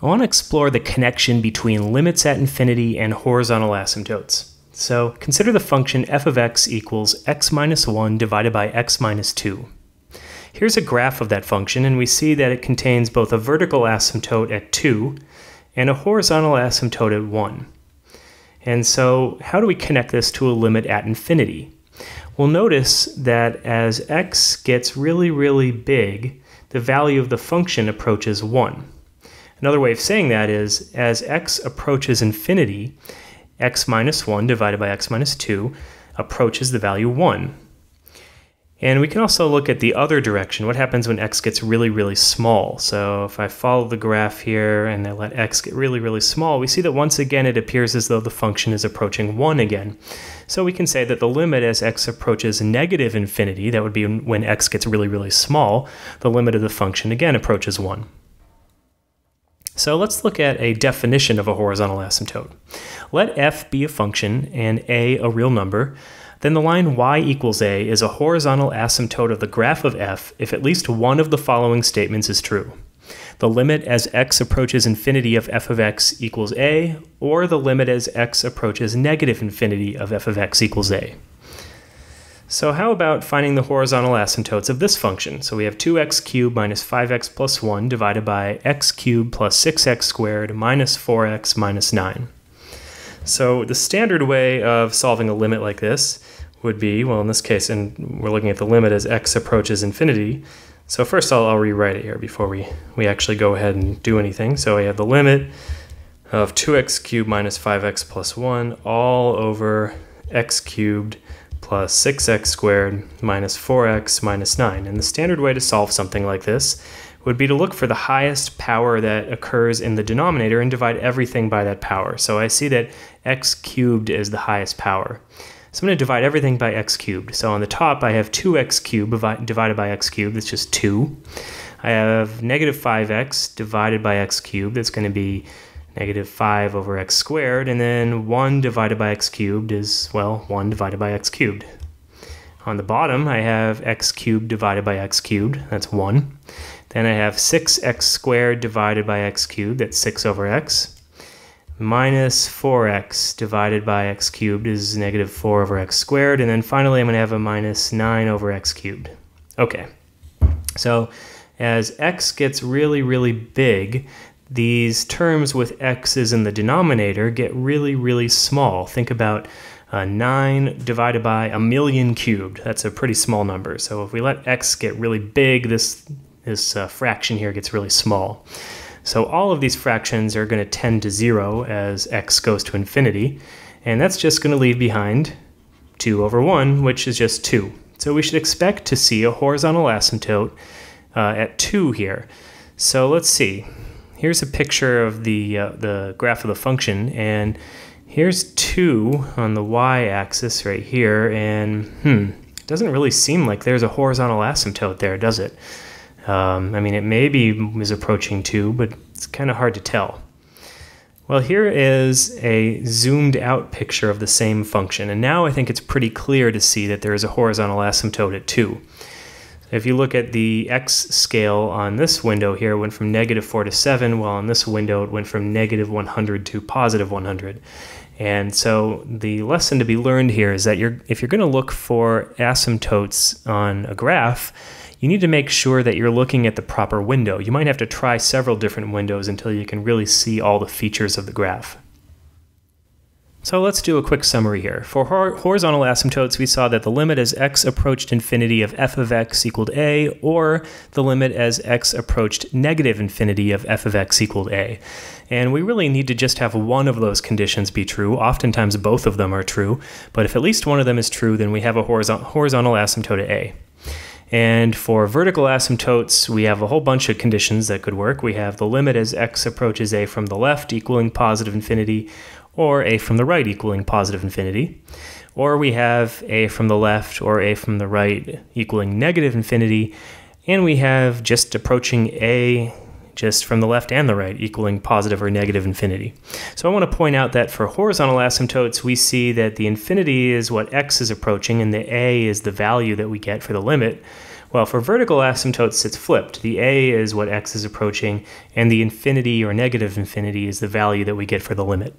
I want to explore the connection between limits at infinity and horizontal asymptotes. So consider the function f of x equals x minus 1 divided by x minus 2. Here's a graph of that function, and we see that it contains both a vertical asymptote at 2 and a horizontal asymptote at 1. And so how do we connect this to a limit at infinity? Well, notice that as x gets really big, the value of the function approaches 1. Another way of saying that is, as x approaches infinity, x minus 1 divided by x minus 2 approaches the value 1. And we can also look at the other direction. What happens when x gets really small? So if I follow the graph here and I let x get really small, we see that once again it appears as though the function is approaching 1 again. So we can say that the limit as x approaches negative infinity, that would be when x gets really small, the limit of the function again approaches 1. So let's look at a definition of a horizontal asymptote. Let f be a function and a real number. Then the line y equals a is a horizontal asymptote of the graph of f if at least one of the following statements is true. The limit as x approaches infinity of f of x equals a, or the limit as x approaches negative infinity of f of x equals a. So how about finding the horizontal asymptotes of this function? So we have 2x cubed minus 5x plus 1 divided by x cubed plus 6x squared minus 4x minus 9. So the standard way of solving a limit like this would be, well, in this case, and we're looking at the limit as x approaches infinity. So first I'll rewrite it here before we actually go ahead and do anything. So I have the limit of 2x cubed minus 5x plus 1 all over x cubed plus 6x squared minus 4x minus 9. And the standard way to solve something like this would be to look for the highest power that occurs in the denominator and divide everything by that power. So I see that x cubed is the highest power. So I'm going to divide everything by x cubed. So on the top I have 2x cubed divided by x cubed, that's just 2. I have negative 5x divided by x cubed, that's going to be negative 5 over x squared, and then 1 divided by x cubed is, well, 1 divided by x cubed. On the bottom I have x cubed divided by x cubed, that's 1. Then I have 6x squared divided by x cubed, that's 6 over x. Minus 4x divided by x cubed is negative 4 over x squared. And then finally I'm going to have a minus 9 over x cubed. Okay, so as x gets really big, these terms with x's in the denominator get really small. Think about 9 divided by a million cubed. That's a pretty small number. So if we let x get really big, this fraction here gets really small. So all of these fractions are going to tend to 0 as x goes to infinity, and that's just going to leave behind 2 over 1, which is just 2. So we should expect to see a horizontal asymptote at 2 here. So let's see. Here's a picture of the graph of the function, and here's 2 on the y-axis right here, and it doesn't really seem like there's a horizontal asymptote there, does it? I mean, it maybe is approaching 2, but it's kind of hard to tell. Well, here is a zoomed out picture of the same function, and now I think it's pretty clear to see that there is a horizontal asymptote at 2. If you look at the x scale on this window here, it went from negative 4 to 7, while on this window it went from negative 100 to positive 100. And so the lesson to be learned here is that if you're going to look for asymptotes on a graph, you need to make sure that you're looking at the proper window. You might have to try several different windows until you can really see all the features of the graph. So let's do a quick summary here. For horizontal asymptotes, we saw that the limit as x approached infinity of f of x equaled a, or the limit as x approached negative infinity of f of x equaled a. And we really need to just have one of those conditions be true. Oftentimes both of them are true, but if at least one of them is true, then we have a horizontal asymptote at a. And for vertical asymptotes, we have a whole bunch of conditions that could work. We have the limit as x approaches a from the left equaling positive infinity, or a from the right equaling positive infinity. Or we have a from the left or a from the right equaling negative infinity. And we have just approaching a just from the left and the right equaling positive or negative infinity. So I want to point out that for horizontal asymptotes, we see that the infinity is what x is approaching and the a is the value that we get for the limit, Well, for vertical asymptotes, it's flipped. The a is what x is approaching, and the infinity or negative infinity is the value that we get for the limit.